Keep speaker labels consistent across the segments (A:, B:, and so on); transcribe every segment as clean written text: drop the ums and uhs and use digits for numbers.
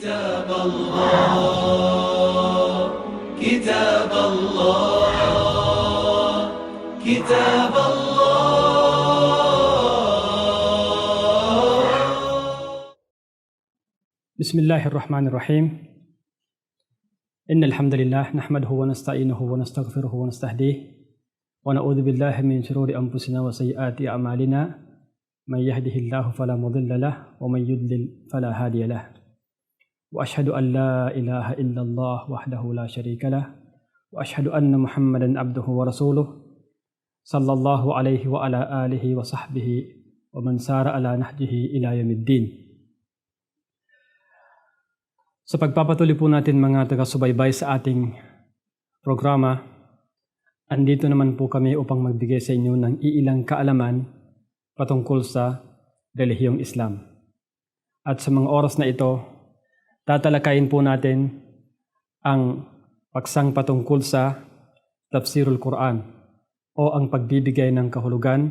A: كتاب الله كتاب الله كتاب الله.
B: بسم الله الرحمن الرحيم. إن الحمد لله نحمده ونستعينه ونستغفره ونستهديه ونعوذ بالله من شرور أنفسنا وسيئات أعمالنا. من يهده الله فلا مضل له ومن يضلل فلا هادي له. وأشهد أن لا إله إلا الله وحده لا شريك له وأشهد أن محمدا عبده ورسوله صلى الله عليه وعلى آله وصحبه ومن سار على نهجه إلى يوم الدين. Sa pagpapatuloy po natin mga taga-subaybay sa ating programa, andito naman po kami upang magbigay sa inyo ng iilang kaalaman patungkol sa relihiyong Islam. At sa mga oras na ito, tatalakayin po natin ang paksang patungkol sa Tafsirul Quran o ang pagbibigay ng kahulugan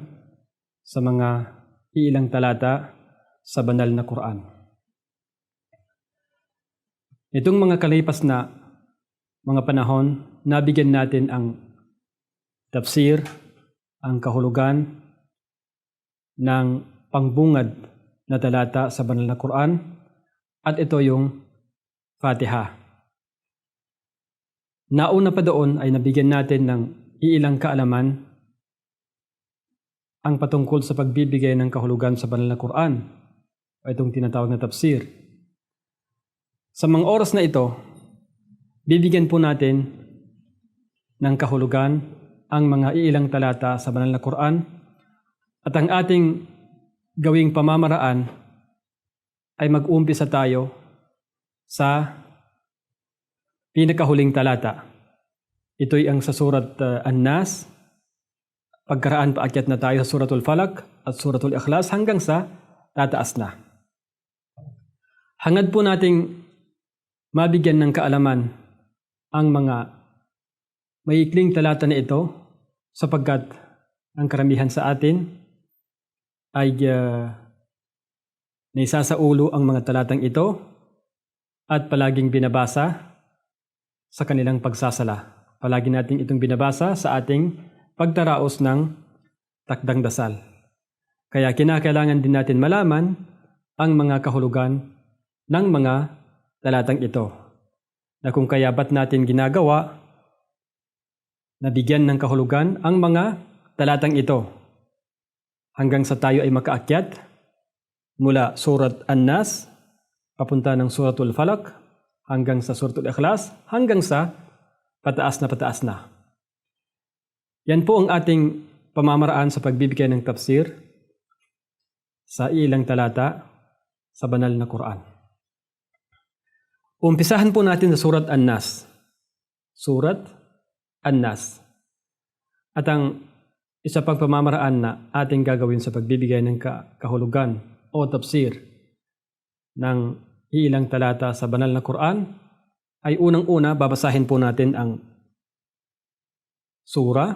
B: sa mga iilang talata sa banal na Quran. Itong mga kalipas na mga panahon, nabigyan natin ang tafsir, ang kahulugan ng pangbungad na talata sa banal na Quran, at ito yung Fatiha. Nauna pa doon ay nabigyan natin ng iilang kaalaman ang patungkol sa pagbibigay ng kahulugan sa banal na Quran, o itong tinatawag na tafsir. Sa mga oras na ito, bibigyan po natin ng kahulugan ang mga iilang talata sa banal na Quran, at ang ating gawing pamamaraan ay mag-umpisa tayo sa pinakahuling talata. Ito'y ang sa surat An-Nas, pagkaraan paakyat na tayo sa suratul Falaq at suratul Ikhlas hanggang sa tataas na. Hangad po nating mabigyan ng kaalaman ang mga maikling talata na ito, sapagkat ang karamihan sa atin ay naisa sa ulo ang mga talatang ito at palaging binabasa sa kanilang pagsasala. Palagi natin itong binabasa sa ating pagtaraos ng takdang dasal. Kaya kinakailangan din natin malaman ang mga kahulugan ng mga talatang ito, na kung kaya ba't natin ginagawa na bigyan ng kahulugan ang mga talatang ito hanggang sa tayo ay makaakyat mula surat An-Nas papunta ng suratul Falaq hanggang sa suratul Ikhlas hanggang sa pataas na. Yan po ang ating pamamaraan sa pagbibigay ng tafsir sa ilang talata sa banal na Quran. Umpisahan po natin sa surat An-Nas. Surat An-Nas. At ang isa pang pamamaraan na ating gagawin sa pagbibigay ng kahulugan o tafsir ng ilang talata sa banal na Quran ay unang-una babasahin po natin ang sura,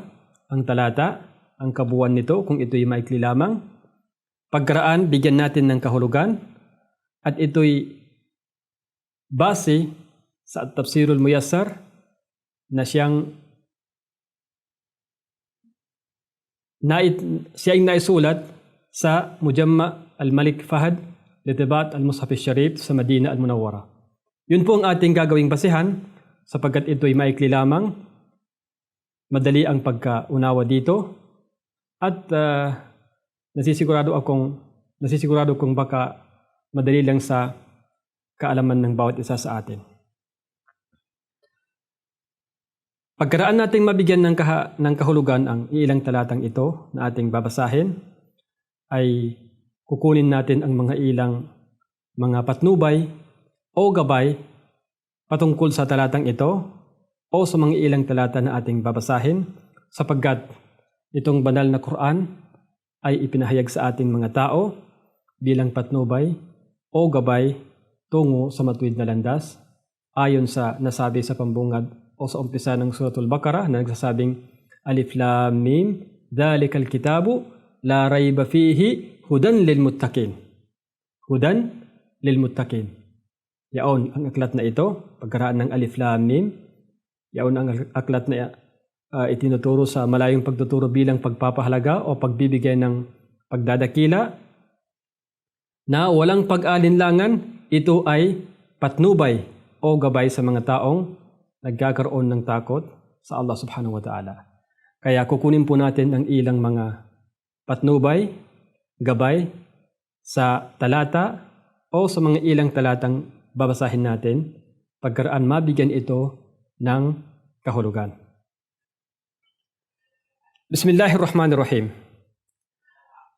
B: ang talata, ang kabuuan nito kung ito'y maikli lamang. Pagkaraan, bigyan natin ng kahulugan, at ito'y base sa Tafsirul Muyassar na siyang naisulat sa Mujamma al-Malik Fahd Litibat al-Mushaf al-Sharif sa Madina al-Munawwara. Yun po ang ating gagawing basehan, sapagkat ito'y maikli lamang, madali ang pagkaunawa dito, at nasisigurado kong baka madali lang sa kaalaman ng bawat isa sa atin. Pagkaraan nating mabigyan ng kahulugan ang ilang talatang ito na ating babasahin, ay kukunin natin ang mga ilang mga patnubay o gabay patungkol sa talatang ito o sa mga ilang talata na ating babasahin, sapagkat itong banal na Quran ay ipinahayag sa ating mga tao bilang patnubay o gabay tungo sa matuwid na landas, ayon sa nasabi sa pambungad o sa umpisa ng suratul Baqarah na nagsasabing Alif Lam Mim, Dhalikal Kitabu la rayba fihi hudan lil muttaqin. Hudan lil muttaqin. Yaon ang aklat na ito, pagkaraan ng Alif Lam Mim. Yaon ang aklat na itinuturo sa malayong pagtuturo bilang pagpapahalaga o pagbibigay ng pagdadakila na walang pag-alinlangan. Ito ay patnubay o gabay sa mga taong nagkakaroon ng takot sa Allah subhanahu wa ta'ala. Kaya kukunin po natin ang ilang mga patnubay, gabay sa talata o sa mga ilang talatang babasahin natin pagkaraan mabigyan ito ng kahulugan. Bismillahirrahmanirrahim.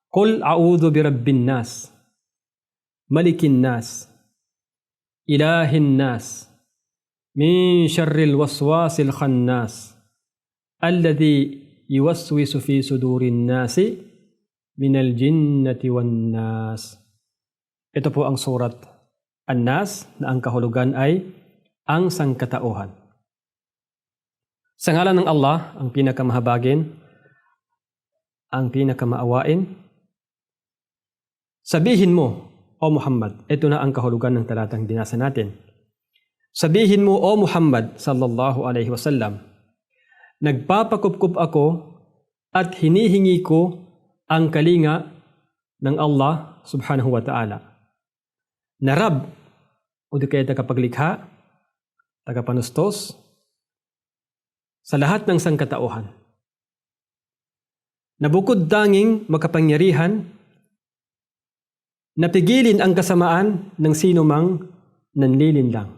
B: Qul a'udhu birabbin nas, malikin nas, ilahin nas, min syarril waswasil khannas, alladhi yuwaswisu fi sudurin nasi, minal jinnati wan nas. Ito po ang surat An-Nas na ang kahulugan ay ang sangkatauhan. Sa ngalan ng Allah, ang pinakamahabagin, ang pinakamaawain, sabihin mo, O Muhammad, ito na ang kahulugan ng talatang binasa natin. Sabihin mo, O Muhammad sallallahu alaihi wasallam, nagpapakupkup ako at hinihingi ko ang kalinga ng Allah subhanahu wa ta'ala, na Rab o di kaya tagapaglikha, tagapanustos sa lahat ng sangkatauhan, na bukod tanging makapangyarihan, napigilin ang kasamaan ng sino mang nanlilinlang.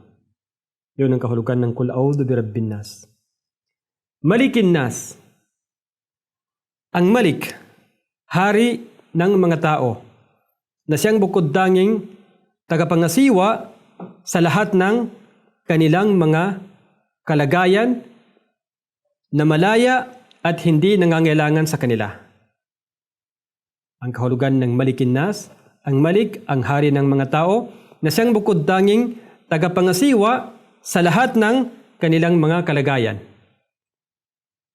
B: Yun ang kahulugan ng Qul a'udhu birabbin nas. Malikin nas. Ang Malik, hari ng mga tao, na siyang bukod tanging tagapangasiwa sa lahat ng kanilang mga kalagayan na malaya at hindi nangangailangan sa kanila. Ang kahulugan ng Malikin nas, ang Malik, ang hari ng mga tao, na siyang bukod tanging tagapangasiwa sa lahat ng kanilang mga kalagayan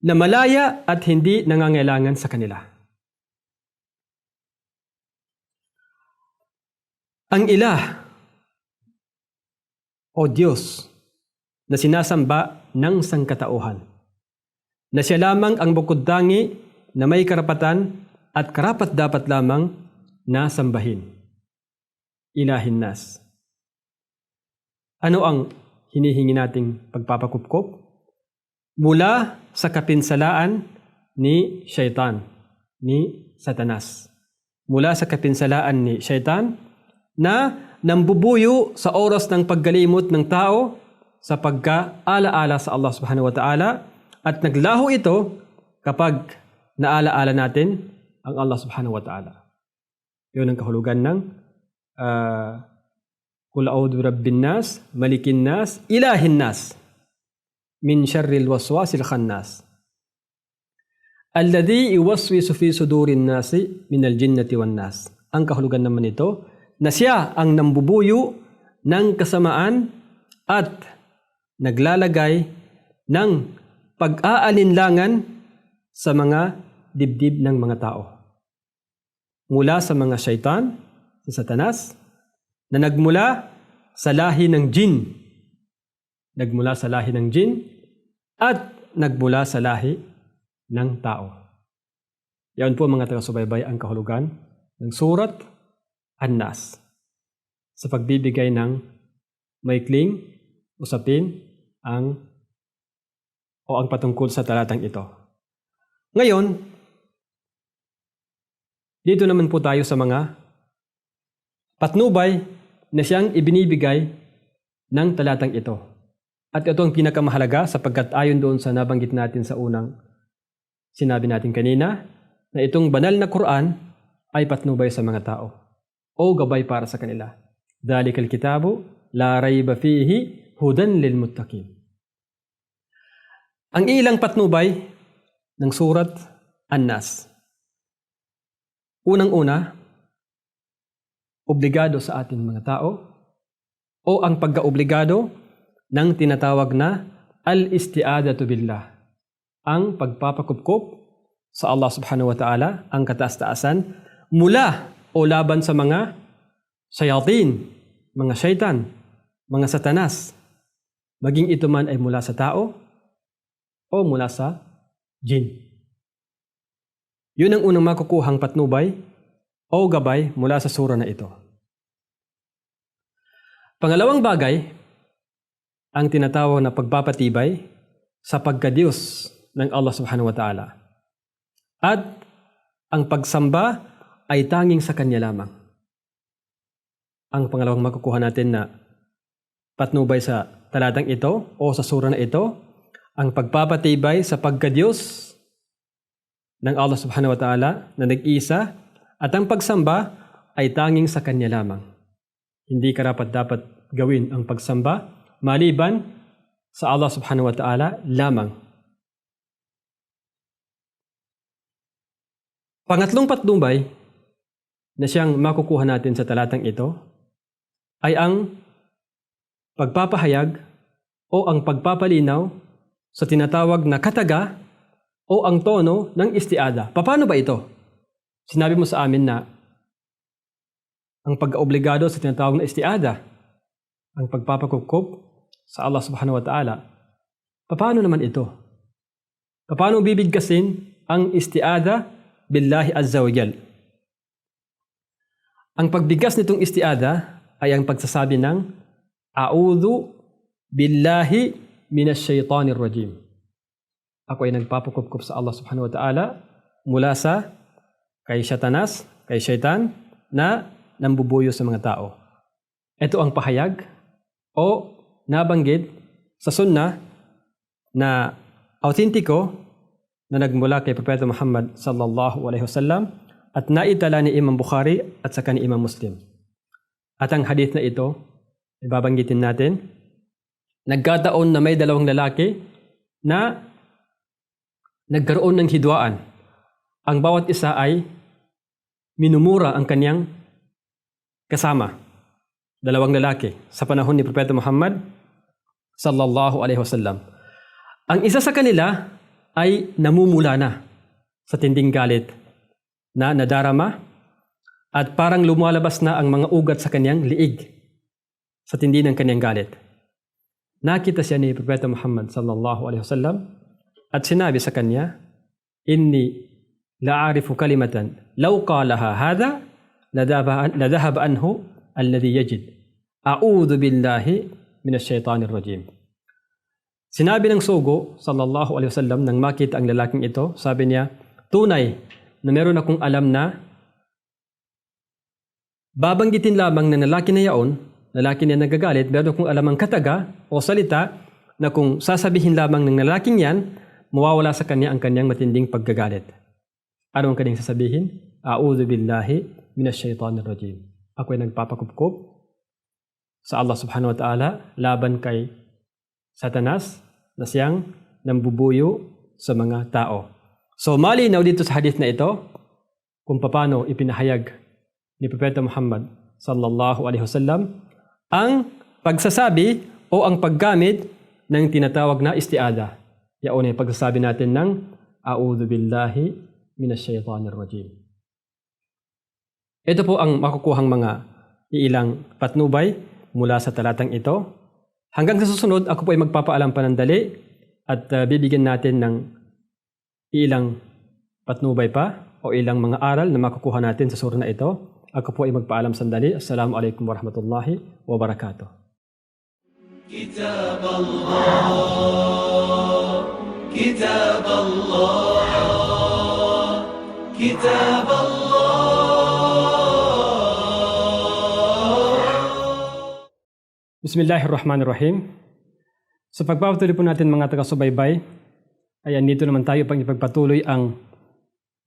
B: na malaya at hindi nangangailangan sa kanila. Ang ilah o Diyos na sinasamba ng sangkatauhan, na siya lamang ang bukod-tangi na may karapatan at karapat-dapat lamang na sambahin. Ilahin nas. Ano ang hinihingi nating pagpapakupkop? Mula sa kapinsalaan ni Shaitan, ni Satanas. Mula sa kapinsalaan ni Shaitan na nambubuyo sa oras ng paggalimot ng tao sa pagka-alaala sa Allah subhanahu wa ta'ala, at naglaho ito kapag naalaala natin ang Allah subhanahu wa ta'ala. Yun ang kahulugan ng Qul a'udhu birabbin nas, malikin nas, ilahin nas, min syarril waswasil khannas, alladhi yuwaswisu fi sudurin nasi minal jinnati wan nas. Ang kahulugan naman ito, na siya ang nambubuyo ng kasamaan at naglalagay ng pag-aalinlangan sa mga dibdib ng mga tao. Mula sa mga syaitan, si Satanas, na nagmula sa lahi ng jin. Nagmula sa lahi ng jin at nagmula sa lahi ng tao. Yan po mga taga-subaybay ang kahulugan ng surat An-Nas sa pagbibigay ng maikling usapin ang patungkol sa talatang ito. Ngayon, dito naman po tayo sa mga patnubay na siyang ibinibigay ng talatang ito. At ito ang pinakamahalaga sapagkat ayon doon sa nabanggit natin sa unang sinabi natin kanina, na itong banal na Quran ay patnubay sa mga tao o gabay para sa kanila. Dhalikal kitabu la rayba fihi hudan lil muttaqin. Ang ilang patnubay ng surat An-Nas. Unang-una, obligado sa ating mga tao o ang pagkaobligado ng tinatawag na al-isti'adatu billah, ang pagpapakupkop sa Allah subhanahu wa ta'ala, ang kataas-taasan mula o laban sa mga shayatin, mga syaitan, mga satanas, maging ito man ay mula sa tao o mula sa jin. Yun ang unang makukuhang patnubay o gabay mula sa sura na ito. Pangalawang bagay, ang tinatawag na pagpapatibay sa pagkadiyos ng Allah subhanahu wa ta'ala. At ang pagsamba ay tanging sa Kanya lamang. Ang pangalawang makukuha natin na patnubay sa talatang ito o sa sura na ito, ang pagpapatibay sa pagkadiyos ng Allah subhanahu wa ta'ala na nag-isa at ang pagsamba ay tanging sa Kanya lamang. Hindi karapat-dapat gawin ang pagsamba maliban sa Allah subhanahu wa ta'ala lamang. Pangatlong patnubay na siyang makukuha natin sa talatang ito ay ang pagpapahayag o ang pagpapalinaw sa tinatawag na kataga o ang tono ng istiada. Paano ba ito? Sinabi mo sa amin na ang pag-obligado sa tinatawag na istiada, ang pagpapakupkup sa Allah subhanahu wa ta'ala. Paano naman ito? Paano bibigkasin ang istiada billahi azza wa jal? Ang pagbigkas nitong istiada ay ang pagsasabi ng A'udhu billahi minash shaitanir rajim. Ako ay nagpapakupkup sa Allah subhanahu wa ta'ala mula sa kay Satanas, kay Shaitan na nambubuyo sa mga tao. Ito ang pahayag o nabanggit sa sunnah na autentiko na nagmula kay Propeta Muhammad sallallahu alaihi wasallam at naitala ni Imam Bukhari at saka ni Imam Muslim. At ang hadith na ito, ibabanggitin natin, nagkataon na may dalawang lalaki na nagkaroon ng hidwaan. Ang bawat isa ay minumura ang kanyang kasama. Dalawang lalaki sa panahon ni Propeta Muhammad sallallahu alaihi wasallam. Ang isa sa kanila ay namumula na sa tinding galit na nadarama at parang lumalabas na ang mga ugat sa kanyang liig sa tindi ng kanyang galit. Nakita siya ni Propeta Muhammad sallallahu alaihi wasallam at sinabi sa kanya, "Inni la'arifu kalimatan law qalaha hadha ladhahab anhu alladhi yajid. A'udhu billahi minash shaitanir rajim." Sinabi ng sugo sallallahu alaihi wasallam nang makita ang lalaking ito, sabi niya, "Tunay na meron akong alam na babanggitin lamang ng lalaki na yaon, lalaki na nagagalit, meron akong alam ang kataga o salita na kung sasabihin lamang ng lalaking yan, mawawala sa kanya ang kanyang matinding paggagalit." Ano ang kanyang sasabihin? A'udhu billahi minash shaitanir rajim. Ako ay nagpapakupkup sa Allah subhanahu wa ta'ala laban kay Satanas na siyang nambubuyo sa mga tao. So malinaw dito sa hadith na ito kung paano ipinahayag ni Propeta Muhammad sallallahu alaihi wasallam ang pagsasabi o ang paggamit ng tinatawag na istiada. Yaon ay pagsasabi natin ng A'udhu billahi minash shaitanir rajim. Ito po ang makukuhang mga iilang patnubay mula sa talatang ito. Hanggang sa susunod, ako po ay magpapaalam panandali at bibigyan natin ng ilang patnubay pa o ilang mga aral na makukuha natin sa sura na ito. Ako po ay magpaalam sandali. Assalamualaikum warahmatullahi wabarakatuh.
A: Kitab Allah, Kitab Allah, Kitab Allah.
B: Bismillahirrahmanirrahim. Sa pagpapatuloy po natin mga taga-subaybay, ay andito naman tayo pang ipagpatuloy ang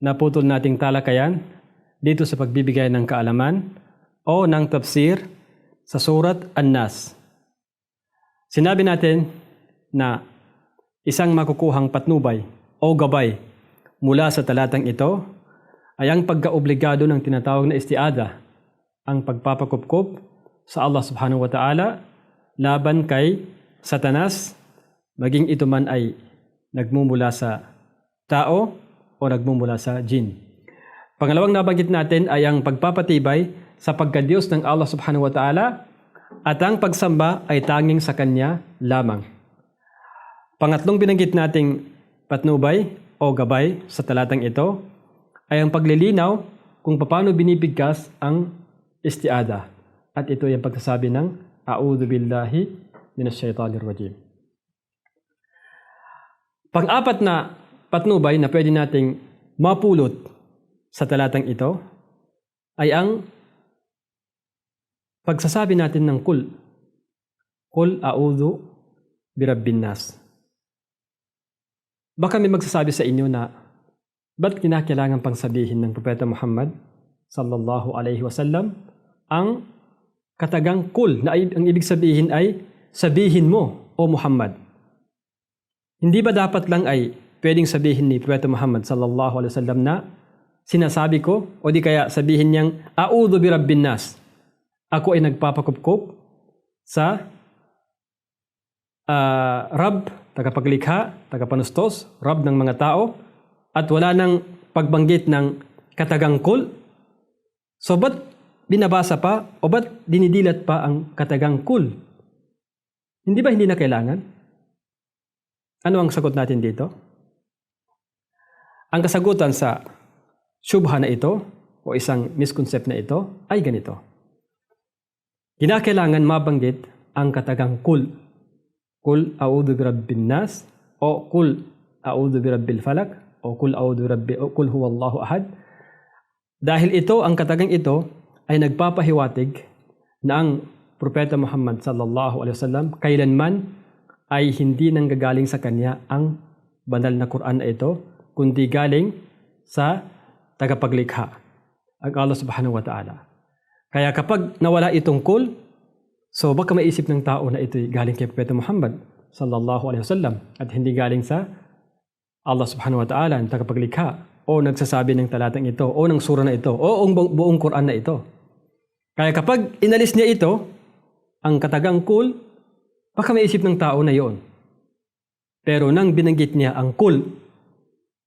B: naputol nating talakayan dito sa pagbibigay ng kaalaman o ng tafsir sa surat An-Nas. Sinabi natin na isang makukuhang patnubay o gabay mula sa talatang ito ay ang pagkaobligado ng tinatawag na istiada, ang pagpapakupkup sa Allah subhanahu wa ta'ala laban kay Satanas, maging ito man ay nagmumula sa tao o nagmumula sa jin. Pangalawang nabanggit natin ay ang pagpapatibay sa pagkadiyos ng Allah subhanahu wa ta'ala at ang pagsamba ay tanging sa Kanya lamang. Pangatlong binanggit nating patnubay o gabay sa talatang ito ay ang paglilinaw kung paano binibigkas ang isti'ada. At ito ay ang pagsasabi ng A'udhu billahi minash shaitanir rajim. Pang-apat na patnubay na pwede nating mapulot sa talatang ito ay ang pagsasabi natin ng kul. Kul a'udhu birabbin nas. Baka may magsasabi sa inyo na ba't kinakailangan pang sabihin ng Propeta Muhammad sallallahu alaihi wasallam ang katagang kul na ang ibig sabihin ay sabihin mo o Muhammad. Hindi ba dapat lang ay pwedeng sabihin ni Propeta Muhammad sallallahu alaihi wasallam na sinasabi ko o di kaya sabihin niyang a'udhu birabbin nas. Ako ay nagpapakupkup sa Rab, tagapaglikha, tagapanustos, Rab ng mga tao, at wala nang pagbanggit ng katagang kul. So ba't binabasa pa o ba't dinidilat pa ang katagang kul? Hindi ba hindi na kailangan? Ano ang sagot natin dito? Ang kasagutan sa syubha na ito o isang misconcept na ito ay ganito. Kinakailangan mabanggit ang katagang kul. Kul a'udhu birabbin nas o kul a'udhu birabbil falak o kul a'udhu birabbi o kul huwallahu ahad. Dahil ito, ang katagang ito ay nagpapahiwatig na ang Propeta Muhammad sallallahu alaihi wasallam kailanman ay hindi nanggagaling sa kanya ang banal na Quran na ito, kundi galing sa tagapaglikha, ang Allah subhanahu wa ta'ala. Kaya kapag nawala itong kul, so baka maisip ng tao na ito'y galing kay Propeta Muhammad sallallahu alaihi wasallam at hindi galing sa Allah subhanahu wa ta'ala, ang tagapaglikha, o nagsasabi ng talatang ito, o ng sura na ito, o ang buong Quran na ito. Kaya kapag inalis niya ito, ang katagang kul, baka maisip ng tao na yon. Pero nang binanggit niya ang kul,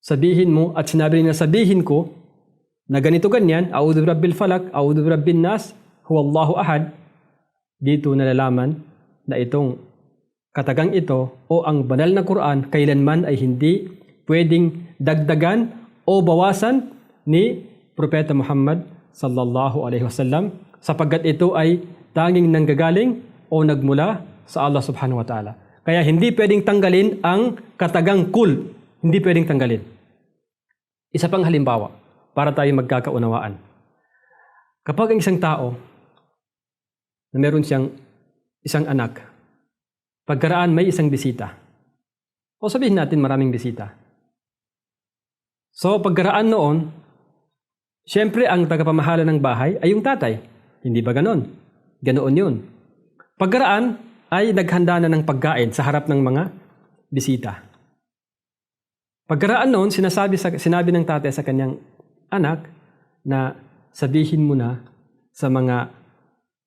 B: sabihin mo at sinabi niya sabihin ko na ganito ganyan, a'udhu birabbil falak, a'udhu birabbin nas, huwallahu ahad, dito nalalaman na itong katagang ito o ang banal na Quran kailanman ay hindi pwedeng dagdagan o bawasan ni Propeta Muhammad sallallahu alaihi wasallam sapagkat ito ay tanging nanggagaling o nagmula sa Allah subhanahu wa ta'ala. Kaya hindi pwedeng tanggalin ang katagang kul. Hindi pwedeng tanggalin. Isa pang halimbawa para tayo magkakaunawaan. Kapag ang isang tao na meron siyang isang anak, pagkaraan may isang bisita. O sabihin natin maraming bisita. So pagkaraan noon, siyempre ang tagapamahala ng bahay ay yung tatay. Hindi ba ganon? Ganoon yun. Pagkaraan ay naghanda na ng pagkain sa harap ng mga bisita. Pagkaraan noon, sinabi ng tatay sa kanyang anak na sabihin mo na sa mga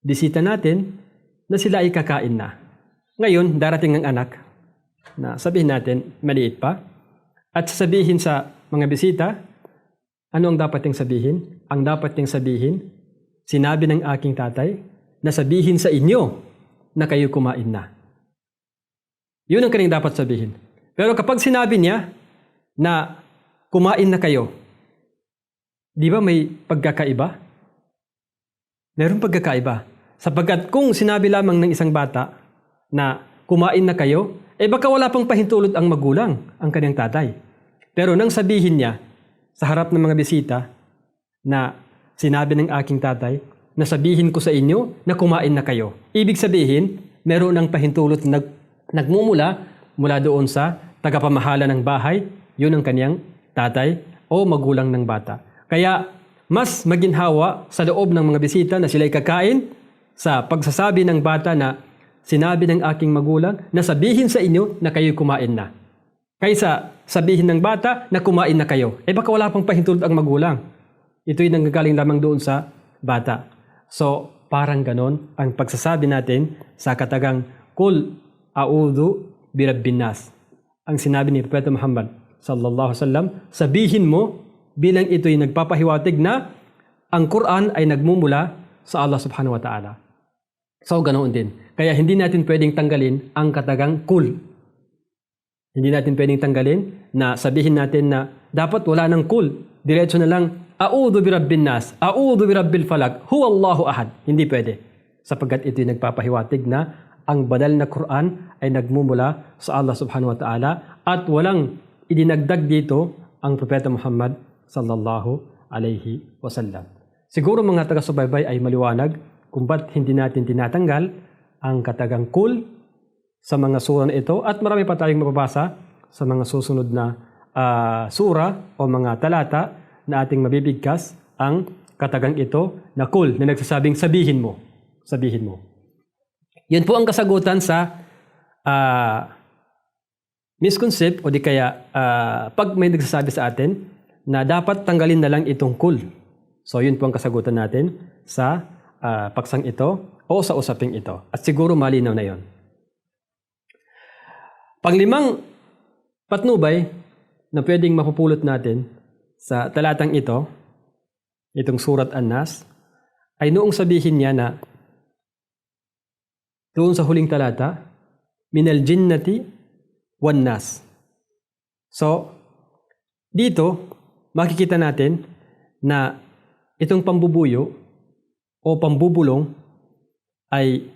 B: bisita natin na sila ay kakain na. Ngayon, darating ang anak na sabihin natin maliit pa at sabihin sa mga bisita, ano ang dapat niyang sabihin? Ang dapat niyang sabihin, sinabi ng aking tatay na sabihin sa inyo na kayo kumain na. Yun ang kanyang dapat sabihin. Pero kapag sinabi niya na kumain na kayo, di ba may pagkakaiba? Meron pagkakaiba. Sapagkat kung sinabi lamang ng isang bata na kumain na kayo, baka wala pang pahintulot ang magulang, ang kanyang tatay. Pero nang sabihin niya sa harap ng mga bisita na sinabi ng aking tatay na sabihin ko sa inyo na kumain na kayo. Ibig sabihin, meron ng pahintulot na mula doon sa tagapamahala ng bahay, yun ang kanyang tatay o magulang ng bata. Kaya mas maginhawa sa loob ng mga bisita na sila'y kakain sa pagsasabi ng bata na sinabi ng aking magulang na sabihin sa inyo na kayo kumain na. Kaysa sabihin ng bata na kumain na kayo. Baka wala pang pahintulot ang magulang. Ito'y nanggagaling lamang doon sa bata. So, parang ganon ang pagsasabi natin sa katagang Kul a'udhu birabbin nas. Ang sinabi ni Propeta Muhammad sallallahu alaihi wasallam, sabihin mo bilang ito'y nagpapahiwatig na ang Quran ay nagmumula sa Allah subhanahu wa ta'ala. So, ganoon din. Kaya hindi natin pwedeng tanggalin ang katagang kul. Hindi natin pwedeng tanggalin na sabihin natin na dapat wala ng kul. Diretso na lang, A'udhu birabbin nas, A'udhu birabbil falak, Huwallahu ahad. Hindi pwede. Sapagkat ito'y nagpapahiwatig na ang banal na Quran ay nagmumula sa Allah subhanahu wa ta'ala at walang idinagdag dito ang Propeta Muhammad sallallahu alaihi wasallam. Siguro mga taga-subaybay ay maliwanag kung ba't hindi natin tinatanggal ang katagang kul sa mga sura na ito at marami pa tayong mababasa sa mga susunod na sura o mga talata na ating mabibigkas ang katagang ito na kul na nagsasabing sabihin mo. Sabihin mo. Yan po ang kasagutan sa misconcept o di kaya pag may nagsasabi sa atin na dapat tanggalin na lang itong kul. So yun po ang kasagutan natin sa paksang ito o sa usaping ito. At siguro malinaw na yon. Panglimang patnubay na pwedeng mapupulot natin sa talatang ito, itong Surat An-Nas, ay noong sabihin niya na doon sa huling talata, minal jinnati wan nas. So, dito, makikita natin na itong pambubuyo o pambubulong ay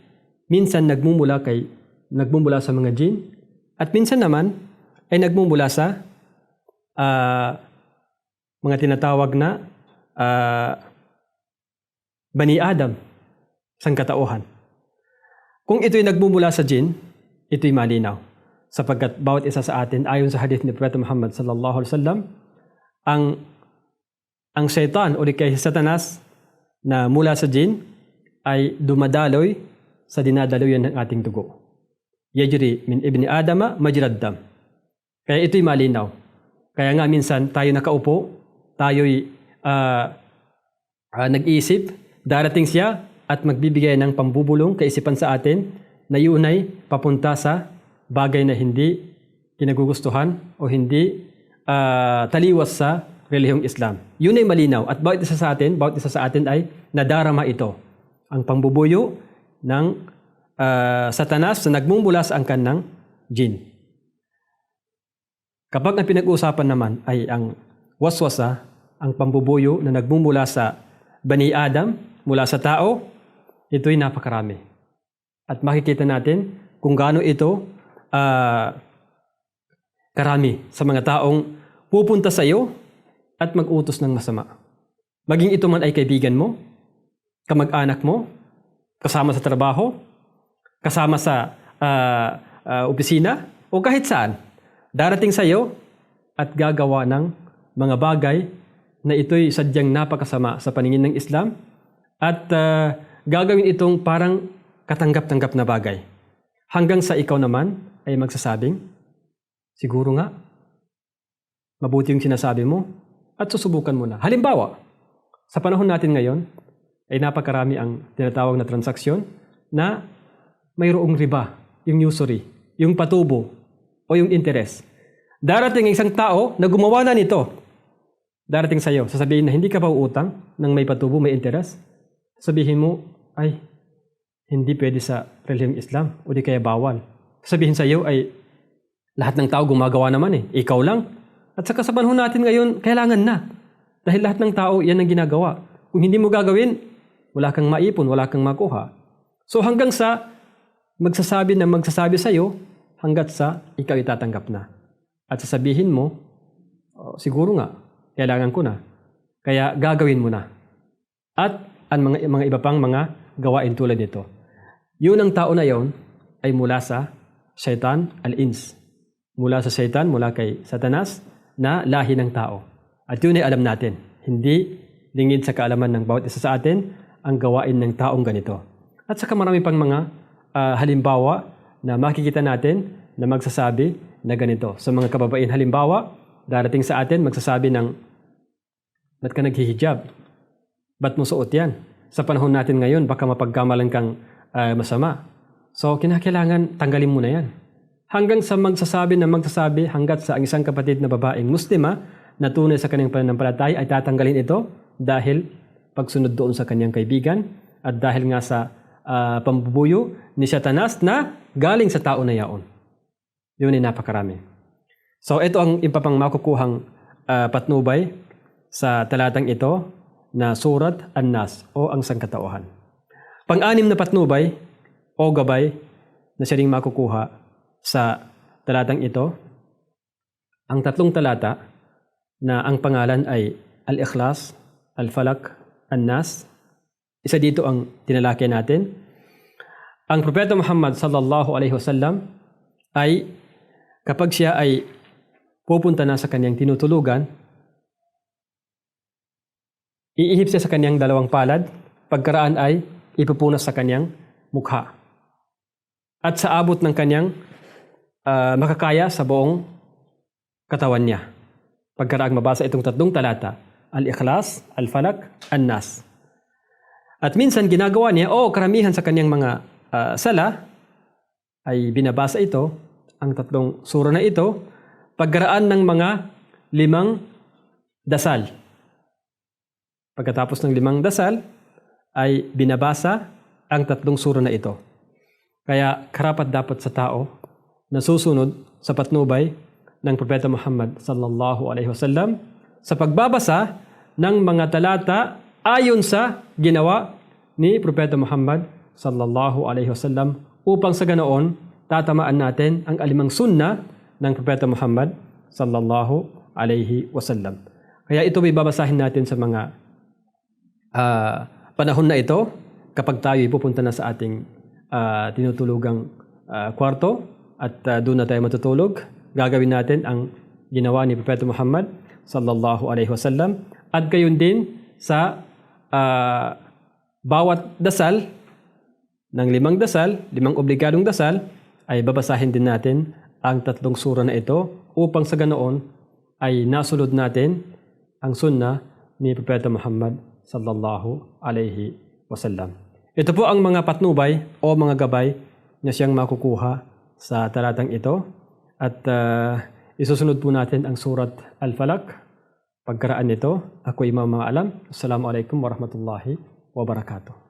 B: minsan nagmumula sa mga jin at minsan naman ay nagmumula sa mga tinatawag na Bani Adam, sangkatauhan. Kung ito'y nagmumula sa jin, ito'y malinaw. Sapagkat bawat isa sa atin, ayon sa hadith ni Propeta Muhammad sallallahu alaihi wasallam, ang shaitan o di kaya Satanas na mula sa jin ay dumadaloy sa dinadaloyan ng ating dugo. Yajri min ibni Adama majrad dam. Kaya ito'y malinaw. Kaya nga minsan tayo nakaupo, tayo'y nag-iisip, darating siya at magbibigay ng pambubulong kaisipan sa atin na yun ay papunta sa bagay na hindi kinagugustuhan o hindi taliwas sa relihiyong Islam. Yun ay malinaw at bawat isa sa atin ay nadarama ito. Ang pambubuyo ng Satanas na nagmumula sa angkan ng jin. Kapag ang pinag-uusapan naman ay ang waswasa, ang pambubuyo na nagmumula sa Bani Adam, mula sa tao, ito'y napakarami. At makikita natin kung gaano ito karami sa mga taong pupunta sa iyo at mag-utos ng masama. Maging ito man ay kaibigan mo, kamag-anak mo, kasama sa trabaho, kasama sa opisina, o kahit saan. Darating sa iyo at gagawa ng mga bagay na ito'y sadyang napakasama sa paningin ng Islam at gagawin itong parang katanggap-tanggap na bagay. Hanggang sa ikaw naman ay magsasabing, siguro nga, mabuti yung sinasabi mo at susubukan mo na. Halimbawa, sa panahon natin ngayon, ay napakarami ang tinatawag na transaksyon na mayroong riba, yung usury, yung patubo o yung interest. Darating isang tao na gumawa na nito. Darating sa iyo, sasabihin na hindi ka pa uutang ng may patubo, may interest. Sabihin mo, ay, hindi pwede sa relihiyong Islam o di kaya bawal. Sabihin sa iyo ay, lahat ng tao gumagawa naman ikaw lang. At saka sa panahon natin ngayon, kailangan na. Dahil lahat ng tao, yan ang ginagawa. Kung hindi mo gagawin, wala kang maipon, wala kang makuha. So hanggang sa magsasabi sa iyo, hanggat sa ikaw itatanggap na. At sasabihin mo, siguro nga, kailangan ko na. Kaya gagawin mo na. At ang mga iba pang mga gawain tulad nito. Yun ang tao na yon ay mula sa Shaitan al-Ins. Mula sa Shaitan, mula kay Satanas na lahi ng tao. At yun ay alam natin. Hindi lingid sa kaalaman ng bawat isa sa atin ang gawain ng taong ganito. At saka marami pang mga halimbawa na makikita natin na magsasabi na ganito. Sa mga kababain halimbawa, darating sa atin magsasabi ng, ba't ka naghihijab? Ba't mo suot yan? Sa panahon natin ngayon, baka mapagkamalan kang masama. So, kinakailangan tanggalin mo na yan. Hanggang sa magsasabi, hanggat sa ang isang kapatid na babaeng Muslima na tunay sa kanyang pananampalataya ay tatanggalin ito dahil pagsunod doon sa kanyang kaibigan at dahil nga sa pambubuyo ni Satanas na galing sa tao na yaon. Yun ay napakarami. So ito ang impapang makukuhang patnubay sa talatang ito na Surat An-Nas o ang sangkatauhan. Pang-anim na patnubay o gabay na siya ring makukuha sa talatang ito, ang tatlong talata na ang pangalan ay Al-Ikhlas, Al-Falaq, An-Nas. Isa dito ang tinalakay natin. Ang Propeta Muhammad sallallahu alaihi wasallam ay kapag siya ay pupunta na sa kanyang tinutulugan, iihip siya sa kanyang dalawang palad, pagkaraan ay ipupunas sa kanyang mukha. At sa abot ng kanyang makakaya sa buong katawan niya. Pagkaraang mabasa itong tatlong talata, Al-Ikhlas, Al-Falaq, An-Nas. At minsan ginagawa niya, karamihan sa kanyang mga sala ay binabasa ito, ang tatlong sura na ito, pagkaraan ng mga 5 dasal. Pagkatapos ng 5 dasal, ay binabasa ang tatlong sura na ito. Kaya karapat dapat sa tao na susunod sa patnubay ng Propeta Muhammad sallallahu alaihi wasallam sa pagbabasa ng mga talata ayon sa ginawa ni Propeta Muhammad sallallahu alaihi wasallam upang sa ganoon tatamaan natin ang 5 sunna ng Propeta Muhammad sallallahu alaihi wasallam. Kaya ito ay babasahin natin sa mga panahon na ito kapag tayo pupunta na sa ating tinutulugang kwarto at doon na tayo matutulog. Gagawin natin ang ginawa ni Propeta Muhammad sallallahu alaihi wasallam at gayon din sa bawat dasal ng 5 dasal, 5 obligadong dasal ay babasahin din natin ang tatlong sura na ito upang sa ganoon ay nasunod natin ang sunnah ni Propeta Muhammad sallallahu alaihi wasallam. Ito po ang mga patnubay o mga gabay na siyang makukuha sa talatang ito at isusunod po natin ang Surat Al-Falaq. Pagkaraan nito, ako Imam Mga Alam. Assalamualaikum warahmatullahi wabarakatuh.